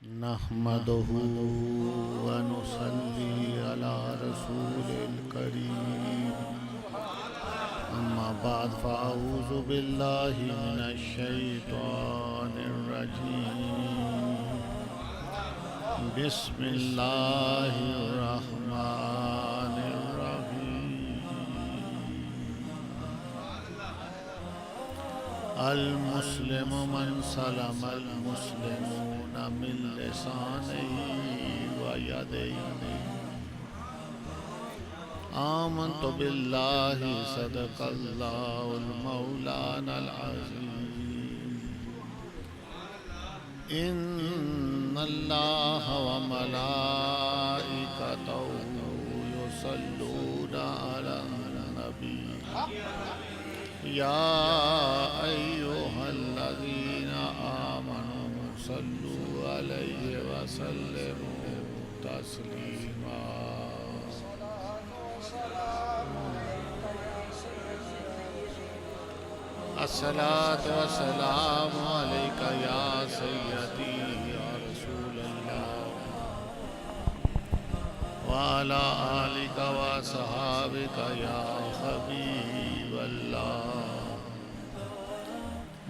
नहमदुहु व नुसल्ली अला रसूलिल करीम अम्मा बाद फ़अऊज़ु बिल्लाहि मिनश शैतानिर रजीम बिस्मिल्लाहिर रहमानिर रहीम अल मुस्लिमु मन सलमल मुस्लिमूना मिन लिसानिही व यदिही आमन्तु बिल्लाहि सदक़ल्लाहुल मौलानल अज़ीम इन्नल्लाहा व मलाइकतहु युसल्लूना अलन नबी या अय्युहल्लज़ीना आमनू सल्लू अलैहि व सल्लिमू तस्लीमा। अस्सलातु वस्सलामु अलैका या सय्यदी या रसूलल्लाह व अला आलिका व सहाबिका या हबीबल्लाह।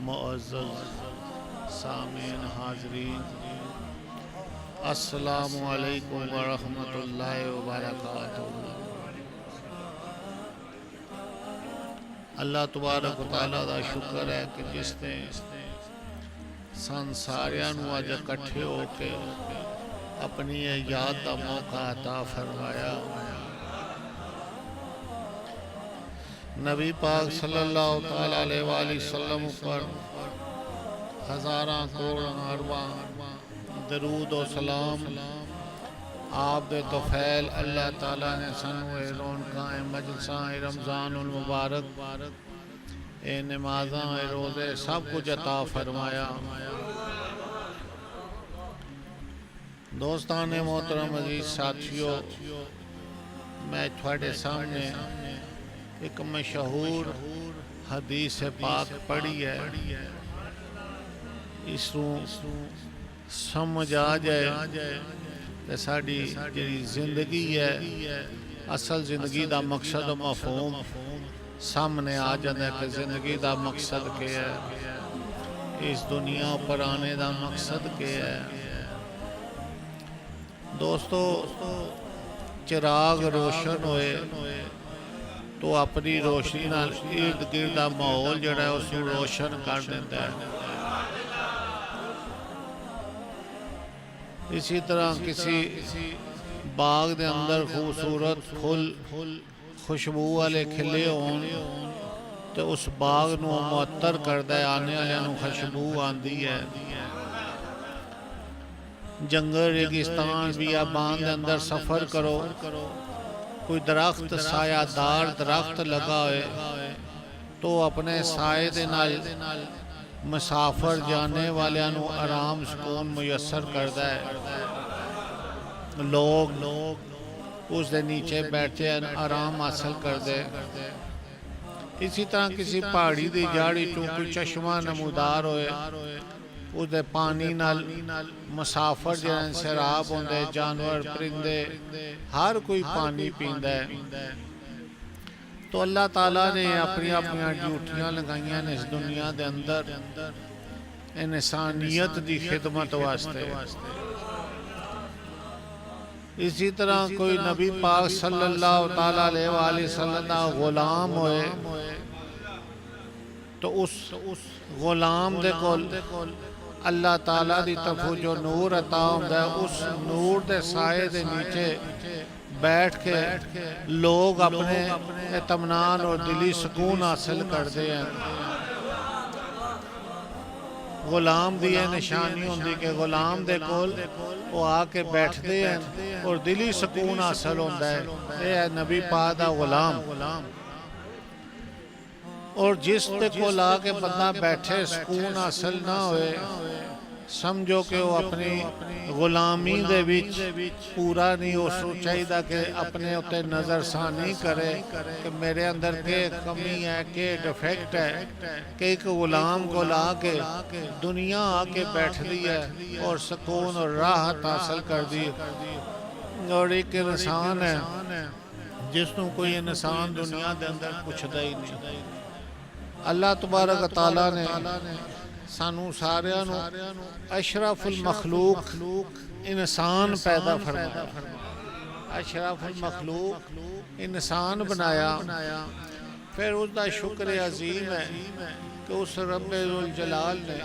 मुअज़्ज़ज़ सामीन हाज़रीन, अस्सलामु अलैकुम व रहमतुल्लाहि व बरकातुहू। अल्लाह तबारक व तआला दा शुक्र है कि जिसने सन सारियां नूं अज इकट्ठे होके अपनी याद का मौका अता फरमाया। नबी पाक सल्लल्लाहु तआला अलैहि वसल्लम पर हज़ारां करोड़ अरबां दरूद और सलाम आप दे तोफैल अल्लाह ताला ने सानू रौनकां मजलिसां रमज़ानुल मुबारक ए नमाज़ां रोज़े सब कुछ अता फरमाया। दोस्तान मोहतरम अज़ीज़ साथियों, मैं थोड़े सामने एक मशहूर हदीस पाक पढ़ी है, इसनूं समझ आ जाए तो साड़ी जी जिंदगी है, असल जिंदगी का मकसद मफहूम सामने आ जाता है कि जिंदगी का मकसद क्या है, इस दुनिया पर आने का मकसद क्या है। दोस्तों, चिराग रोशन होए तो अपनी रोशनी नाल इर्द गिर्द का माहौल जिहड़ा है उसनूं रोशन कर देता है। इसी तरह किसी बाग के अंदर खूबसूरत फुल खुशबू वाले खिले होन तो उस बाग नूं मुअत्तर करदा है, आने वालियां नूं खुशबू आंदी है। जंगल रेगिस्तान बियाबान के अंदर सफ़र करो, कोई दरख्त सायादार दरख्त लगा है तो अपने साए दे नाल मुसाफर जाने वालियां नूं आराम सुकून मुयसर करता है। लोग उस दे नीचे बैठे आराम हासिल करते। इसी तरह किसी पहाड़ी की जड़ी चों कोई चश्मा नमूदार होए, उसदे पानी नाल मुसाफर जिहड़े सैराब होंदे, जानवर परिंदे हर कोई पानी पींदा है। तो अल्लाह ताला ने अपनी अपनी ड्यूटियां लगाइयां ने इस दुनिया के अंदर इंसानियत की खिदमत वास्ते। इसी तरह कोई नबी पाक सल्लल्लाहु तआला अलैहि वसल्लम दा गुलाम होए तो उस गुलाम दे कोल अल्लाह ताला दी तरफों जो नूर अता होंदा है, उस नूर दे साए दे नीचे बैठ के लोग अपने इत्मीनान और दिली सुकून हासिल करते हैं। गुलाम दी यह निशानी होंदी कि गुलाम दे कोल वो आके बैठते हैं और दिली सुकून हासिल होता है। यह है नबी पाक दा गुलाम। और जिस दे कोल आके बंदा बैठे सुकून हासिल ना होए, समझो कि वो अपनी गुलामी दे विच पूरा नहीं, उसको चाहिए कि अपने उत्ते नज़रसानी करे कि मेरे अंदर के कमी है, के डिफेक्ट है, कि एक गुलाम को ला के दुनिया आके बैठ दी है और सुकून और राहत हासिल कर दी। और एक इंसान है जिसनों कोई इंसान दुनिया के अंदर पुछदा ही नहीं। अल्लाह तबारक तआला ने सानू सारियां नू अशरफुल मखलूक इंसान पैदा फरमाया, अशरफुल मखलूक इंसान बनाया। फिर उसका शुक्र अजीम है कि उस रब्बे जुल जलाल ने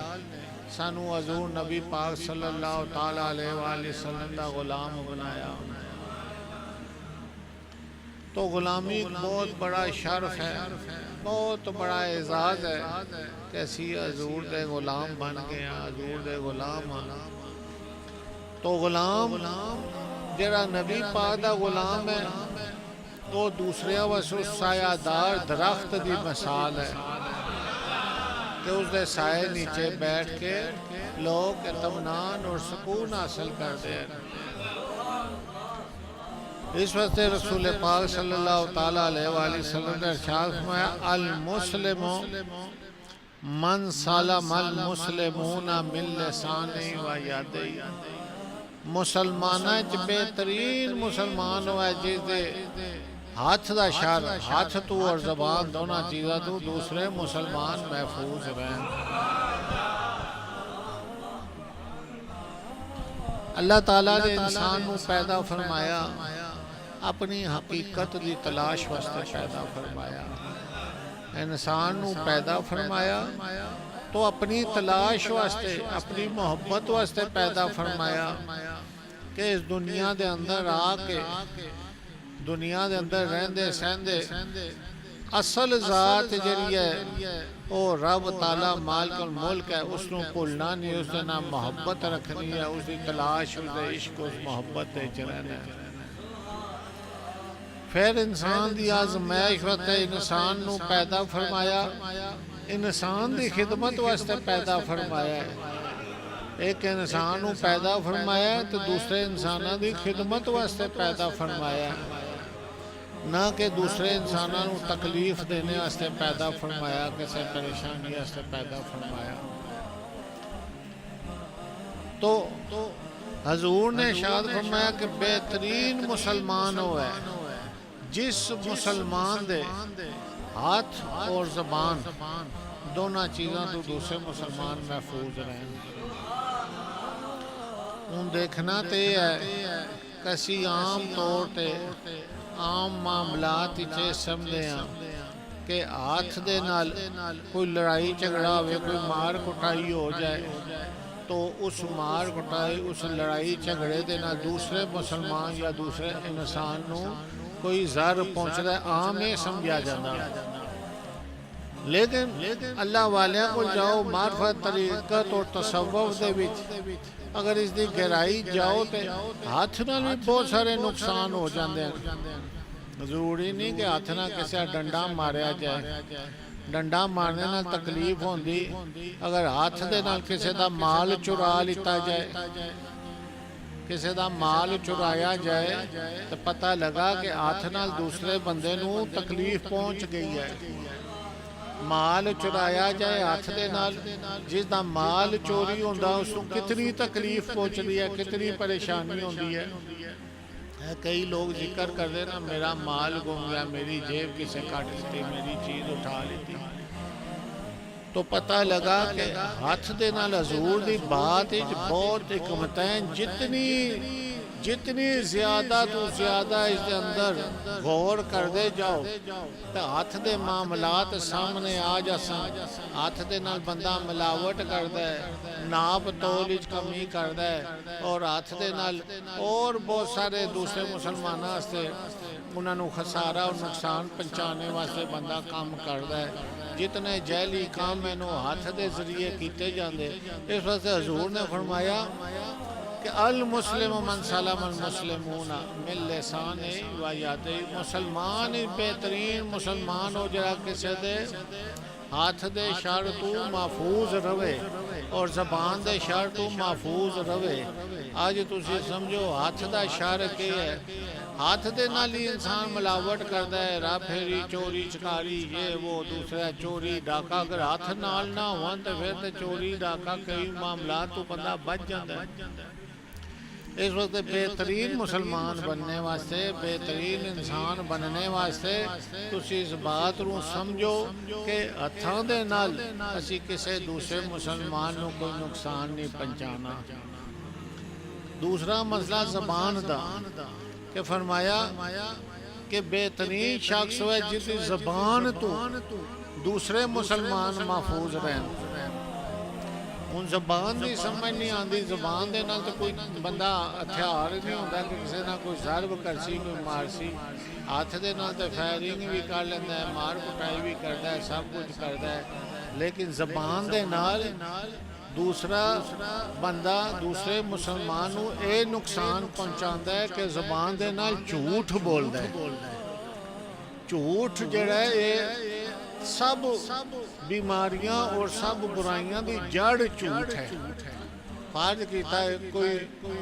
सानू हजूर नबी पाक सल्लल्लाहु तआला अलैहि वसल्लम का गुलाम बनाया। तो गुलामी बहुत बड़ा शर्फ है, बहुत बड़ा एजाज है कि असी हजूर दे गुलाम बन गए, हजूर दे गुलाम। तो गुलाम जरा नबी पाक दा गुलाम है तो दूसरे वास्ते सायादार दरख्त की मिसाल है कि उसके साए नीचे बैठ के लोग इत्मीनान और सुकून हासिल करते हैं। इस वास्ते रसूल पाक सल्लल्लाहु तआला अलैहि वसल्लम ने इरशाद फरमाया, अल मुस्लिमु मन सलमल मुस्लिमूना मिन लिसानी व यदी। मुसलमाना च बेहतरीन मुसलमान होया जिसदे हाथ दा शर, हाथ तू और जबान दोनों चीज़ों तू दूसरे मुसलमान महफूज रहें। अल्लाह ताला ने इंसान को पैदा फरमाया, अपनी हकीकत की तलाश वास्ते पैदा फरमाया। इंसान को पैदा फरमाया तो अपनी तलाश वास्ते, अपनी मोहब्बत वास्ते पैदा फरमाया कि इस दुनिया के अंदर आके, दुनिया के अंदर रहंदे सहंदे असल जात जड़ी है वो रब ताला मालिकुल मुल्क है, उसनू भुलना नहीं, उसके नाम मोहब्बत रखनी है, उसकी तलाश, उसके इश्क, उस मोहब्बत रहना है। फिर इंसान की आजमाइश वास्ते इंसान को पैदा फरमाया, इंसान की खिदमत वास्ते पैदा फरमाया है। एक इंसान को पैदा फरमाया तो दूसरे इंसानों की खिदमत वास्ते पैदा फरमाया, ना कि दूसरे इंसानों को तकलीफ देने वास्ते पैदा फरमाया, किसी परेशानी वास्ते पैदा फरमाया। तो हजूर ने इरशाद फरमाया कि बेहतरीन मुसलमान हो है जिस मुसलमान दे हाथ और जबान दोनों चीज़ों तो दूसरे मुसलमान महफूज रहें। हूँ देखना तो यह है कि आम तौर पर आम मामलात इचे समझते हैं कि हाथ दे नाल कोई लड़ाई झगड़ा हो, कोई मार कुटाई हो जाए तो उस मार कुटाई, उस लड़ाई झगड़े के नाल दूसरे मुसलमान या दूसरे इंसान को कोई ज़र पहुँचता है, आम ये समझा जाता। लेकिन अल्लाह वालियां को जाओ मार्फत तरीकत और तसव्वुफ दे विच अगर इसकी गहराई जाओ तो हाथ नाल भी बहुत सारे नुकसान हो जाते हैं। जरूरी नहीं कि हाथ नाल किसी डंडा मारिया जाए, डंडा मारने नाल तकलीफ होंदी, अगर हाथ दे नाल किसी का माल चुरा लिता जाए, किसी का माल चुराया जाए तो पता लगा कि हाथ नाल दूसरे बंदे नू तकलीफ पहुँच गई है। माल चुराया जाए हाथ दे नाल, जिसका माल चोरी होंदा उसको कितनी तकलीफ पहुँचती है, कितनी परेशानी होती है। कई लोग जिक्र करते ना मेरा माल गुम गया, मेरी जेब किसे काट ली, मेरी चीज़ उठा ली, तो पता लगा कि हाथ दे नाल हजूर की बात बहुत हिकमत है। जितनी ज़्यादा तो ज़्यादा इसके अंदर गौर करते जाओ तो हाथ दे मामलात सामने आ जासन। हाथ दे नाल बंदा मिलावट करता है, नाप तोल कमी करता है और हाथ दे नाल और बहुत सारे दूसरे मुसलमानों वास्ते उन्होंने खसारा और नुकसान पहुँचाने वास्ते बंदा काम करता है। जितने जैली काम इन्हों हाथ के जरिए किए जाते, इस वास्ते हजूर ने फरमाया कि अल मुस्लिम मन सलम अल मुस्लिमूना मिन लिसानी व यदी। मुसलमान बेहतरीन मुसलमान हो जरा किसी दे हाथ दे शर तू महफूज रवे और जबान दे शर तू महफूज रवे। अज तुसी समझो हाथ दा शर के है, हाथ दे नाल ही इंसान मिलावट करता है, राफेरी चोरी चकारी ये वो दूसरा चोरी डाका। अगर हाथ नाल ना हो तो फिर तो चोरी डाका कई मामला तो बंदा बच जाता है। इस वक्त बेहतरीन मुसलमान बनने वास्ते, बेहतरीन इंसान बनने वास्ते तुसी इस बात को समझो कि हथां दे नाल असी किसी दूसरे मुसलमान को कोई नुकसान नहीं पहुँचाना। दूसरा मसला ज़बान दा कि फरमाया कि बेहतरीन शख्स है जिसकी ज़बान तो दूसरे मुसलमान महफूज रहन। हूँ ज़बान की समझ नहीं आती, ज़बान के नाल तो कोई बंदा हथियार नहीं होता कि किसी ना कोई ज़रब करसी कोई मारसी। हाथ के नाल तो फायरिंग भी कर लेंदा है, मार कुटाई भी करता है, सब कुछ करता है। लेकिन ज़बान के नाल दूसरा बंदा दूसरे मुसलमान को यह नुकसान पहुँचाता है कि ज़बान के नाल झूठ बोलता है। झूठ जड़ा है सब बीमारियां और सब बुराइयां की जड़ झूठ है। फर्ज किया कोई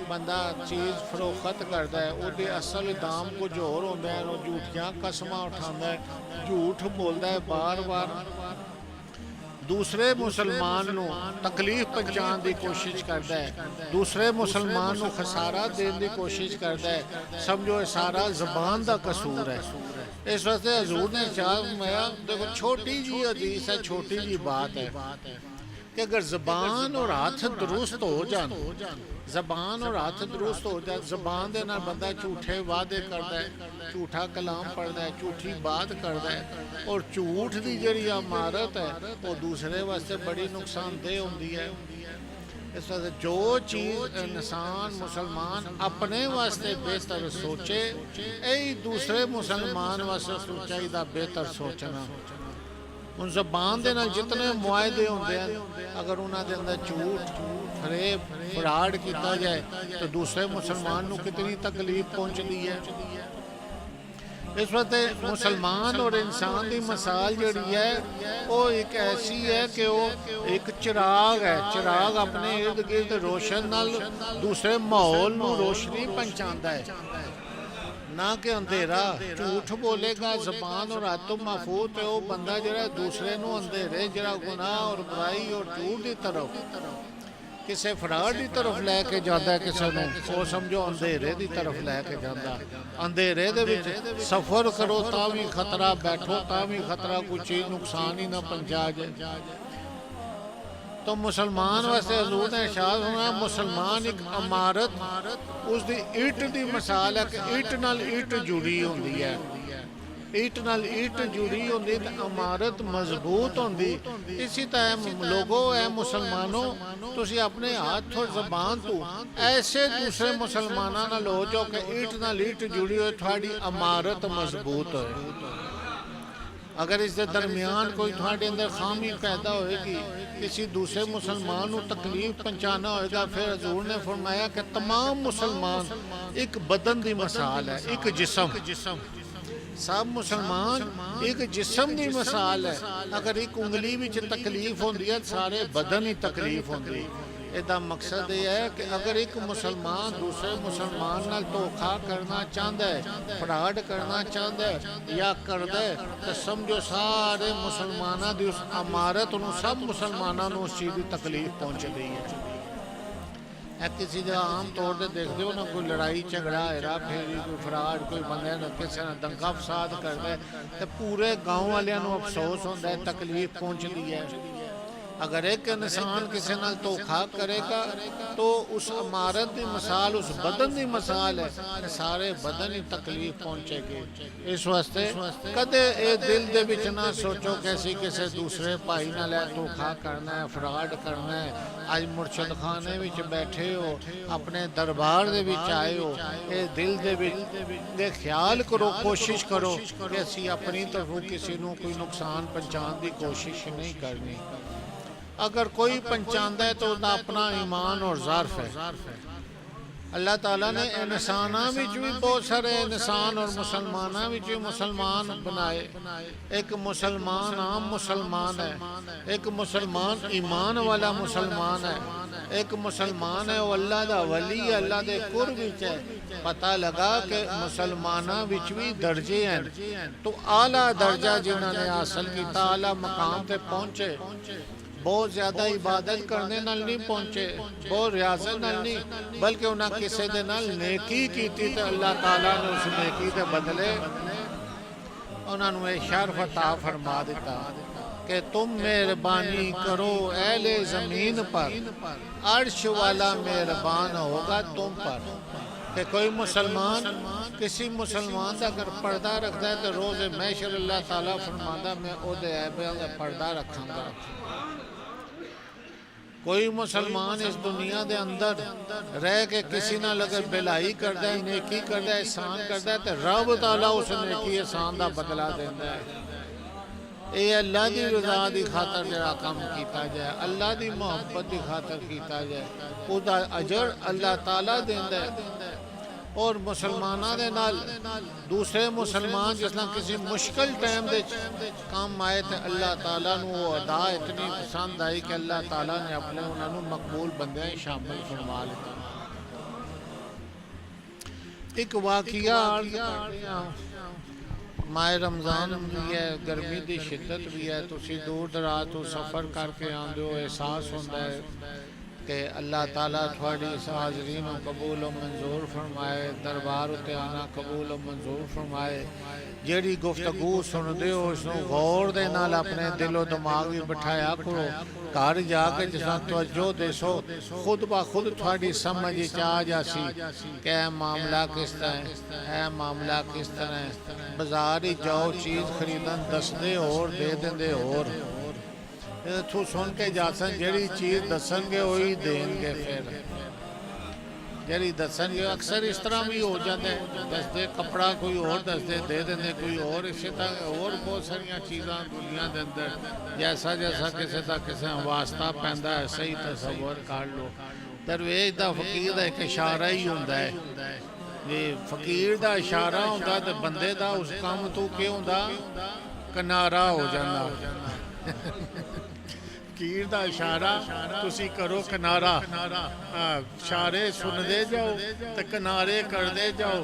बंदा चीज़ फरोख्त करता है, वो असल दाम कुछ होर होंदा है, झूठियां कसमां उठाता है, झूठ बोलता है बार बार, दूसरे मुसलमान को तकलीफ पहुँचाने की कोशिश करता है, दूसरे मुसलमान को खसारा देने की कोशिश करता है। समझो ये सारा ज़बान का कसूर है। इस वास्ते हजूर ने चाहा देखो छोटी जी हदीस है, छोटी जी बात है कि अगर ज़बान और हाथ दुरुस्त हो जान, ज़बान और हाथ दुरुस्त हो जाए, ज़बान के नाल बंदा झूठे वादे करता है, झूठा कलाम पढ़ता है, झूठी बात करता है और झूठ की जी इमारत है वो दूसरे वास्ते बड़ी नुकसानदेह होती है। इस वजह जो चीज़ इंसान मुसलमान अपने वास्ते बेहतर सोचे, यही दूसरे मुसलमान वास्ते चाहिए बेहतर सोचना। उन ज़बान के नाल जितने मुआहदे होंदे हैं, अगर उन्होंने अंदर झूठ फरेब फ्रॉड किया जाए तो दूसरे मुसलमान को कितनी तकलीफ पहुँचती है। इस वक्त मुसलमान और इंसान की मिसाल जी है वो एक ऐसी है कि वो एक चिराग है। चिराग अपने इर्द गिर्द रोशन नाल दूसरे माहौल में रोशनी पहुँचाता है, ना कि अंधेरा। झूठ बोलेगा ज़बान और हाथों महफूज है वो बंदा जरा दूसरे को अंधेरे जरा गुनाह और बुराई और झूठ की तरफ किसी फ्रॉड की तरफ लैके जाता है, किसी को वो समझो अंधेरे की तरफ लैके जाता। अंधेरे दे विच सफ़र करो तो भी खतरा, बैठो तो भी खतरा, कोई चीज़ नुकसान ही ना पहुँचा जाए। तो मुसलमान वास्ते हजूर ने इरशाद होना मुसलमान एक इमारत उसकी ईट की मिसाल है कि ईट नाल ईट जुड़ी होती है, ईट नाल ईट जुड़ी होती तो इमारत मजबूत होती। इसी तरह लोगो है मुसलमानों तुसी अपने हाथ और ज़बान तो ऐसे दूसरे मुसलमानों नाल हो जाओ कि ईट नाल ईट जुड़ी हो, थोड़ी इमारत मजबूत हो। अगर इस दरमियान कोई थोड़े अंदर खामी पैदा होएगी, किसी दूसरे मुसलमान को तकलीफ पहुँचाना होएगा, फिर हजूर ने फरमाया कि तमाम मुसलमान एक बदन की मिसाल है, एक जिस्म। सब मुसलमान एक जिस्म की मिसाल है। अगर एक उंगली में तकलीफ होती है सारे बदन ही तकलीफ होती है। इसका मकसद यह है कि अगर एक मुसलमान दूसरे मुसलमान नाल धोखा करना चाहता है, फ्रॉड करना चाहता है या करता है तो समझो सारे मुसलमानों की उस इमारत को सब मुसलमानों को उस चीज़ की तकलीफ पहुँच रही है। किसी जगह आम तौर पर देखते हो ना कोई लड़ाई झगड़ा हेरा फेरी कोई फ्रॉड कोई बंदे ने किसी ने दंगा फसाद करता है तो पूरे गाँव वालों अफसोस होता है, तकलीफ पहुँचती है। अगर एक इंसान किसी नाल धोखा करेगा तो उस इमारत की मिसाल उस बदन की मिसाल है, सारे बदन ही तकलीफ पहुँचेगी। इस वास्ते कदे ये दिल दे विच ना सोचो कि असीं किसी दूसरे भाई नाल धोखा करना है, फ्रॉड करना है। अज मुर्शद खाने विच बैठे हो, अपने दरबार दे विच आए हो, ये दिल दे विच ख्याल करो, कोशिश करो कि असीं अपनी तरफों किसी को कोई नुकसान पहुँचाने की कोशिश नहीं करनी। अगर कोई पहचानता है तो अपना ईमान और ज़र्फ है। अल्लाह ताला ने इंसानां विच भी बहुत सारे इंसान और मुसलमानां विच भी मुसलमान बनाए। एक मुसलमान आम मुसलमान है, एक मुसलमान ईमान वाला मुसलमान है, एक मुसलमान है वो अल्लाह दा वली, अल्लाह दे कुर्ब विच है। पता लगा कि मुसलमानां विच भी दर्जे हैं, तो आला दर्जा जिन्होंने हासिल किया, आला मकाम ते पहुंचे। बहुत ज़्यादा इबादत करने नाल नहीं पहुंचे, बहुत रियाजत नाल नहीं, बल्कि उन्हें किसी दे नाल नेकी की तो अल्लाह ताला ने उस नेकी के बदले उन्होंने शर्फ अता फरमा दिता कि तुम मेहरबानी करो अहले ज़मीन पर, अर्श वाला मेहरबान होगा तुम पर। कि कोई मुसलमान किसी मुसलमान का अगर पर्दा रखता है तो रोज़ महशर अल्लाह ताला फरमांदा मैं ओदे ऐबां दा पर्दा रखांगा। कोई मुसलमान इस दुनिया के अंदर रह के किसी नाल अगर भलाई करता है, नेकी करता है, एहसान करता है, तो रब ताला उस नेकी एहसान का बदला देता है। ये अल्लाह की रज़ा की खातर जरा काम किया जाए, अल्लाह की मोहब्बत की खातर किया जाए, उसका अजर अल्लाह ताला देंदा है। और मुसलमाना दे नाल दूसरे मुसलमान जिसना किसी मुश्किल टाइम दे काम आए तो अल्लाह ताला नू वो अदा इतनी पसंद आई कि अल्लाह ताला ने अपने उन्होंने मकबूल बंदे शामिल फरमा लिया। एक वाकिया माए रमज़ान भी है, गर्मी की शिद्दत भी है, तुसी दूर दराज तो सफ़र करके आते हो, एहसास होता है कि अल्लाह ताला थोड़ी इस हाज़रीन कबूल और मंजूर फरमाए, दरबार उत्ते आना कबूल और मंजूर फरमाए। जेड़ी गुफ्तगू सुनते हो उसनू गौर दे नाल अपने दिलो दिमाग भी बिठाया करो, घर जाके जिसना तवज्जो देसो, खुद ब खुद थोड़ी समझ आ जासी कि मामला किस तरह है, मामला किस तरह है। बाजार ही जाओ चीज़ खरीदन दसदे और दे देंदे और इथों सुन के जासन जी चीज़ दसनगे वही देंगे, फिर जी दसनगे अक्सर इस तरह भी हो जाता है, दसते कपड़ा कोई और दसते दे देंगे कोई और, इसी तरह और बहुत सारिया चीज़ा दुनिया के अंदर जैसा जैसा किसी का किसी वास्ता पैंदा है, सही तसव्वुर कर लो। दरवेश का फकीर का एक इशारा ही होंदा है, जे फकीर का इशारा होंदा तो बंदे का उस काम तो क्या होंदा किनारा हो जाता। फकीर का इशारा तुसी करो किनारा, इशारे सुनते जाओ तो किनारे करते जाओ,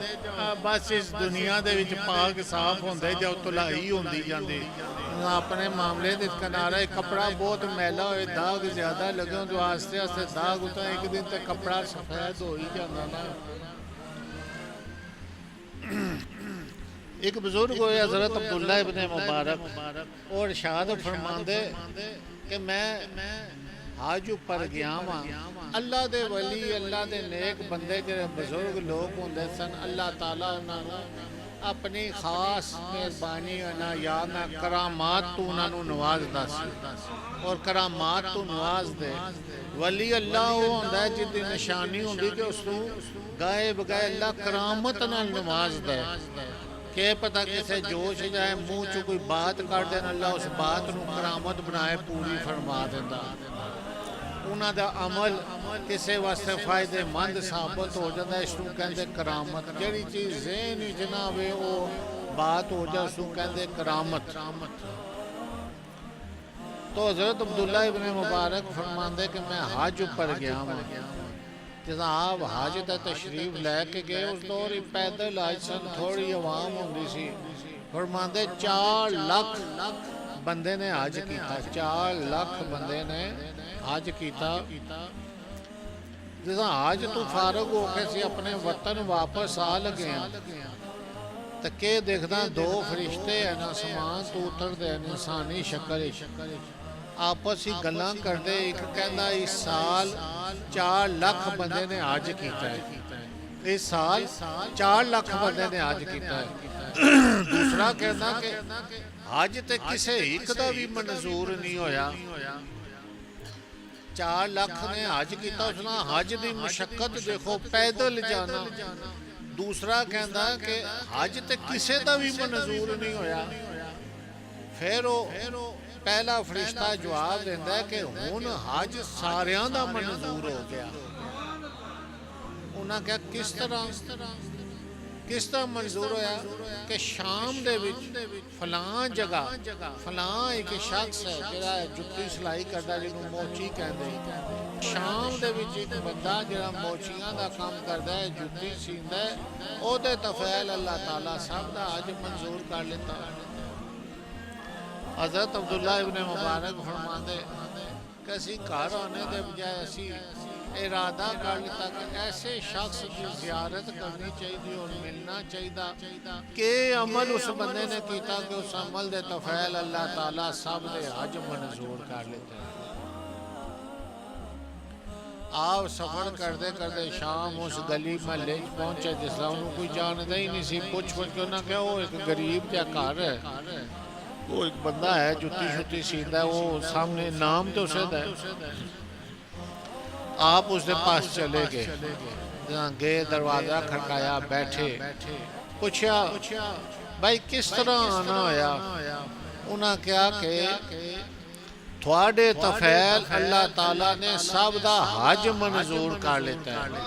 बस इस दुनिया दे विच पाक साफ होंदे जाओ, धुलाई होंदी जाती। अपने मामले दे किनारा कपड़ा बहुत मैला हो, दाग ज्यादा लगे तो आस्ते आस्ते दाग उतना एक दिन तक कपड़ा सफेद हो ही जाता ना। एक बुजुर्ग होए हज़रत अब्दुल्ला इब्ने मुबारक और इरशाद फरमांदे कि मैं हज उपर गया वहाँ, अल्लाह दे वली अल्लाह दे नेक बंदे जो बुजुर्ग लोग होंदे सन, अल्लाह ताला उन्होंने अपनी खास मेहरबानी या ना करामात तो उन्होंने नवाजदा सी, और करामात तो नवाज दे। वली अल्लाह वो होंदा है जिसकी निशानी होंदी कि उसनू गाए बगाए अल्लाह करामत नाल नवाजदा है। के पता किसे जोश जाए मुँह चो कोई बात कर देना, अल्लाह उस बात को करामत बनाए पूरी फरमा देता। उन्हों का अमल किसी वास्ते फायदेमंद साबित हो जाता है, इसको कहते करामत। जी चीज़ ज़हन च ना आवे वो बात हो जाए उसको कहते करामत। तो हज़रत अब्दुल्ला इब्ने मुबारक फरमाते कि मैं हज उपर गया वहाँ, जिस आप हज का तशरीफ लैके गए उस दौर ही पैदल हज सन, थोड़ी आवाम होंदी सी। फरमाते 4 लाख बंदे ने हज किया, 4 लाख बंदे ने हज किया। जिस हज तो फारग होके सी अपने वतन वापस आ लगे तो के देखदा 2 फरिश्ते हैं आसमान तो उतरते हैं इंसानी शक्ल, आपस ही गल्लां करते। एक कहता इस साल 4 लाख बंदे ने हज किया है, इस साल 4 लाख बंदे ने हज किया है। दूसरा कहता कि हज तो किसी एक का भी मंजूर नहीं होया, 4 लाख ने हज किया, उसने हज की मुशक्कत देखो, पैदल जाना। दूसरा कहता कि हज तो किसी का भी मंजूर नहीं होया। फिर वो पहला फरिश्ता जवाब देता है कि हुण हज सारियां दा मंजूर हो गया। उन्हें क्या किस तरह मंजूर होया कि शाम दे विच फलां जगह फलां एक शख्स है जिहड़ा जुत्ती सिलाई करदा जिन्हों मोची कहंदे शाम दे विच एक बंदा जिहड़ा मोचियां दा काम करदा है जुत्ती सींदा है ओहदे तफैल अल्लाह ताला सब दा अज मंजूर कर लेता। हज़रत अब्दुल्ला इब्ने मुबारक फरमाते कि असी घर आने के बजाय असी इरादा कर लिता कि ऐसे शख्स की ज़ियारत करनी चाहिए और मिलना चाहिए कि अमल उस बंदे ने किया कि उस अमल के तफैल अल्लाह ताला सब दे हज मंजूर कर लेते हैं। आप सफ़र करते करते शाम उस गली महल्ले पहुंचे जिसला उन्होंने कोई जानता ही नहीं सी। पुछ के उन्हें कहा वो एक गरीब जा घर है, वो एक बंदा है जुत्ती शुत्ती सींदा है, वो सामने नाम तो उसे है। आप उसके पास चले गए, गए दरवाजा खड़काया, बैठे, पूछा भाई किस तरह आना होया। उन्हें क्या कि थोड़े तफैल अल्लाह ताला ने सब दा हज मंजूर कर लेता है।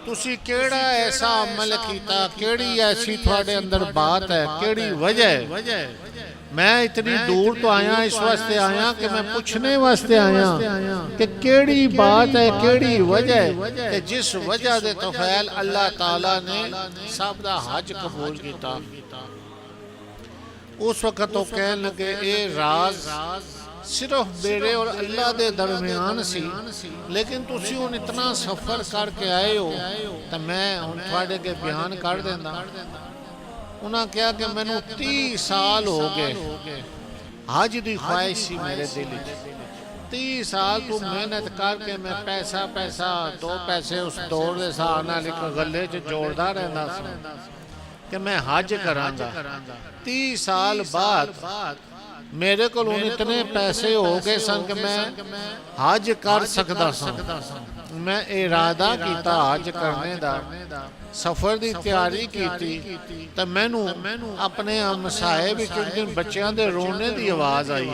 तुसी केड़ा ऐसा अमल कीता, केड़ी ऐसी थोड़े अंदर बात है, केड़ी वजह है। मैं इतनी दूर तो आया इस वास्ते आया कि मैं पूछने वास्ते आया कि केड़ी बात है, केड़ी वजह है कि जिस वजह दे तफैल अल्लाह ताला ने सब दा हज कबूल किया। उस वक्त तो कहने लगे ये राज सिर्फ मेरे और अल्लाह दे दरमियान सी, लेकिन तुसी हुण इतना सफर करके आए हो तो मैं हुण तुहाडे के बयान कर देंदा। उन्हें कहा कि मैनू 30 साल हो गए हज की ख्वाहिश सी मेरे दिल 30 साल तू मेहनत करके मैं पैसा 2 पैसे उस दौर के हिसाब नाल एक गले च जोड़दा रहंदा सी कि मैं हज करांगा। 30 साल बाद मेरे को इतने पैसे हो गए सन कि मैं हज कर सकदा सा। मैं इरादा किया हज करने दा, सफर की तैयारी की तो मैनू अपने हमसाए विच एक दिन बच्चों के रोने की आवाज़ आई।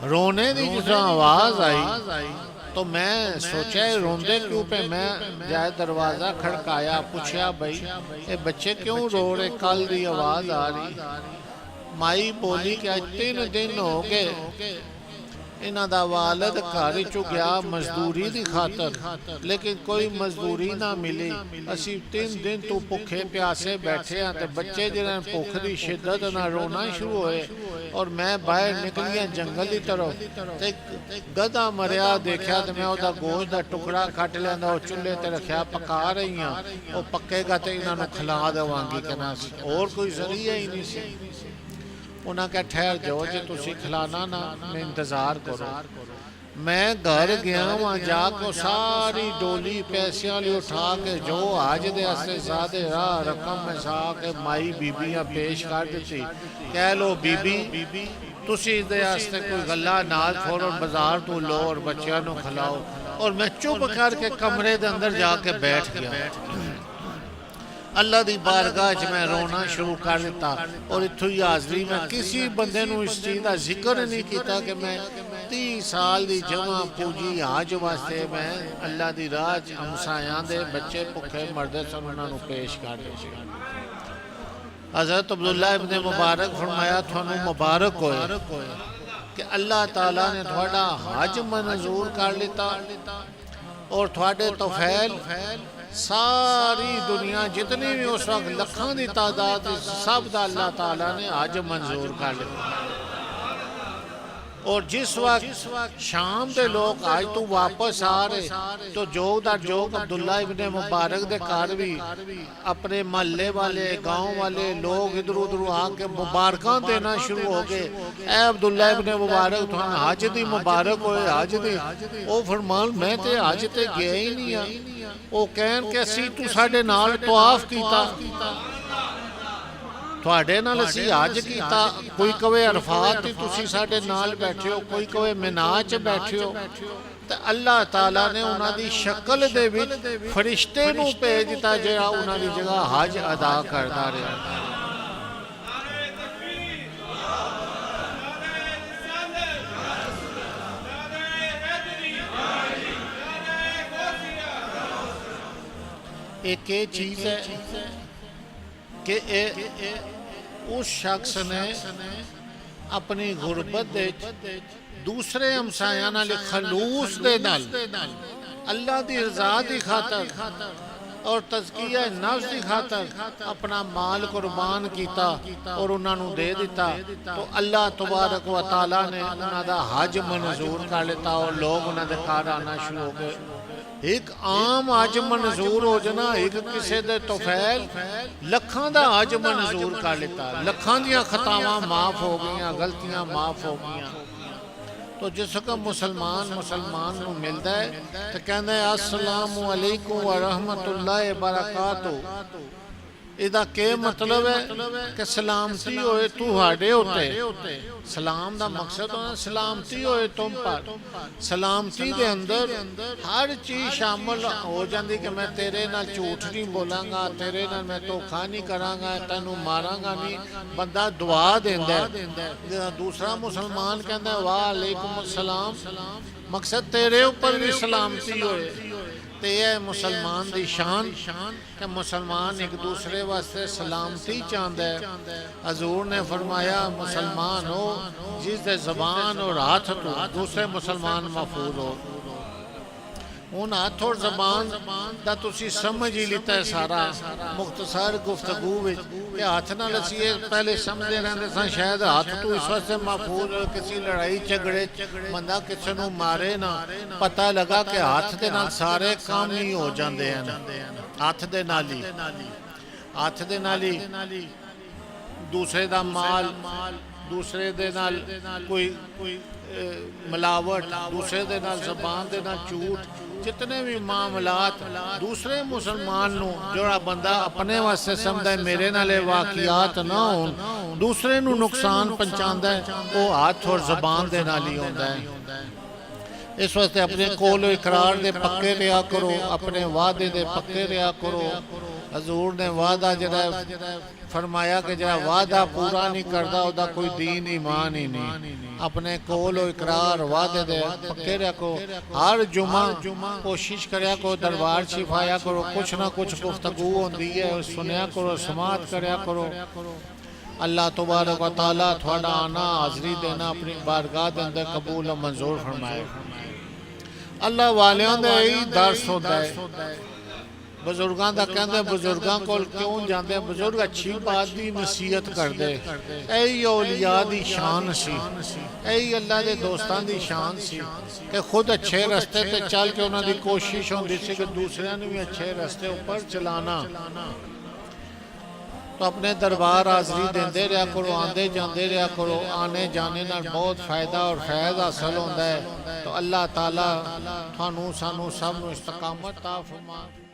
रोने की जिस आवाज़ आई तो मैं सोचा रोंदे क्यों पे। मैं जाए दरवाज़ा खड़काया, पूछा भाई ये बच्चे क्यों रो रहे, कल की आवाज़ आ रही। माई बोली कि 3 दिन हो गए इन्हां दा वालिद घर चो गया मजदूरी की खातर, लेकिन कोई मजदूरी ना मिली। असी 3 दिन तो भुखे प्यासे बैठे हाँ तो बच्चे जिन्हें भुख की शिद्दत ना रोना शुरू होए और मैं बाहर निकलिया जंगल की तरफ ते गधा मरिया देखा तो मैं उसका गोश्त का टुकड़ा कट लिया, चूल्हे ते रखा पका रही हाँ, वो पकेगा तो इन्होंने खिला देवांगी कि ना और कोई जरिया ही नहीं सी। उन्हें क्या ठहर जाओ जो तुसी खिलाना ना, मैं इंतजार करो। मैं घर गया वहाँ जाके सारी डोली पैसे वाली उठा के जो आज दे वास्ते ज़्यादा राह रकम में सा के माई बीबियाँ पेश कर दी। कह लो बीबी तुसी इस वास्ते कोई गला नाल फौरन बाजार तो लो और बच्चों को खिलाओ। और मैं चुप करके कमरे के अंदर जाके बैठ गया। अल्लाह की बारगाह च मैं रोना शुरू कर दिता और इत्थों ही हाजरी में किसी बंदे नूं इस चीज़ का जिक्र नहीं किया कि मैं 30 साल की जमा पूजी हज वास्ते मैं अल्लाह की राह हमसायां दे बच्चे भुखे मरदे सन उन्होंने पेश कर दिते। हज़रत अब्दुल्ला इब्ने मुबारक फरमाया थानू मुबारक होए कि अल्लाह ताला ने थोड़ा हज मंजूर कर लिता और थोड़े तोफैल सारी दुनिया जितनी भी उस वक्त लखों की तादाद सब का अल्लाह ताला ने हज मंजूर कर लिया। और जिस वक्त शाम के लोग आज तो वापस आ रहे तो जोक अब्दुल्ला इब्ने मुबारक के घर भी अपने महल्ले वाले गांव वाले लोग इधर उधर आके मुबारक देना शुरू हो गए। ए अब्दुल्ला इब्ने मुबारक तुहानू हज दी मुबारक होए हज दी। वो फरमान मैं तो हज ते गया ही नहीं आ। वो कहन के असी तू साडे नाल तवाफ कीता, तुहाडे नाल असी हज कीता। कोई कवे अरफात तुसी साडे नाल बैठे हो, कोई कवे मिना च बैठे हो। तो अल्लाह ताला ने उन्हां दी शक्ल दे विच फरिश्ते नूं भेज दिता जिहड़ा उन्हां दी जगह हज अदा करदा रहा। एक ये चीज़ है कि उस शख्स ने अपनी गुरबत दे दूसरे हमसायां नाल खलूस दे नाल अल्लाह दी रज़ा दी खातर और तज़किया नफ्स की खातर अपना माल कुर्बान किया और उन्होंने दे दिता, तो अल्लाह तबारक व तआला ने उन्होंने हज मंजूर कर लिता और लोग उन्होंने घर आना शुरू हो गए। एक आम हज मंजूर हो जाना, एक किसी दे तोफैल लखां दा हज मंजूर कर लिता, लखां दियां खतावां माफ हो गई, गलतियां माफ हो गई। तो जिस वक्त मुसलमान को मिलता है तो कहते हैं अस्सलामु अलैकुम व रहमतुल्लाहि व बरकातहू। इहदा के मतलब है कि सलामती होए तुहाडे उत्ते। सलाम दा मकसद होना सलामती होए तुम पर। सलामती दे अंदर हर चीज शामिल हो जाती कि मैं तेरे नाल झूठ नहीं बोलांगा, तेरे नाल मैं धोखा नहीं करांगा, तैनू मारांगा नहीं। बंदा दुआ देंदा है। दूसरा मुसलमान कहता है वाह अलैकुम अस्सलाम, मकसद तेरे ऊपर भी सलामती होए। तो यह मुसलमान की शान कि मुसलमान एक दूसरे वास्ते सलामती चाहता है। हजूर ने फरमाया मुसलमान हो जिसके जबान और हाथ तो दूसरे मुसलमान महफूज हो। हूँ हाथ और जबान का तुसी समझ ही लिता है सारा मुख्तसर गुफ्तगू कि हाथ नाल असीं पहले समझते रहते सन शायद हाथ तो इस वास्ते महफूज हो किसी लड़ाई झगड़े बंदा किसी को मारे ना, पता लगा कि हाथ के नाल सारे काम ही हो जाते हैं। हाथ दे नाल ही दूसरे का माल, दूसरे दे नाल कोई मिलावट, दूसरे दे नाल ज़बान दे नाल झूठ, जितने भी मामलात दूसरे मुसलमान नू जोड़ा बंदा अपने वास्ते समझदा है मेरे नाले वाकियात ना हो, दूसरे नू नुकसान पहुंचाता है, वो हाथ और ज़बान दे नाल ही होंदा है। इस वास्ते अपने कोल इकरार दे पक्के रहा करो, अपने वादे दे पक्के रहा करो। हजूर ने वादा जरा फरमाया कि जरा वादा पूरा नहीं करता उसका कोई दीन ईमान ही नहीं। अपने कोल इकरार वादे दे पक्के रखो। हर जुमा कोशिश करया करो दरबार शिफाया करो, कुछ ना कुछ गुफ्तगू होंदी है सुनया करो, समात करया करो। अल्लाह तबारक व तआला थोड़ा आना हाज़री देना अपनी बारगाह के अंदर कबूल और मंजूर फरमाए। अल्लाह वालियां दा यही दर्स होता है। बजुर्गों का कहते बजुर्गों को क्यों जाते, बजुर्ग अच्छी बात की नसीहत करते। यही औलिया की शान सी, यही अल्लाह के दोस्तों की शान सी कि खुद अच्छे रस्ते पे चल के उन्होंने कोशिश होती सी कि दूसरों ने भी अच्छे रस्ते ऊपर चलाना। तो अपने दरबार हाज़री देंदे रहा करो, आंदे जाते रहा करो। आने जाने नाल बहुत फायदा और फैज़ हासिल होता है। तो अल्लाह ताला थानू सानू सब नू इस्तकामत अता फरमा।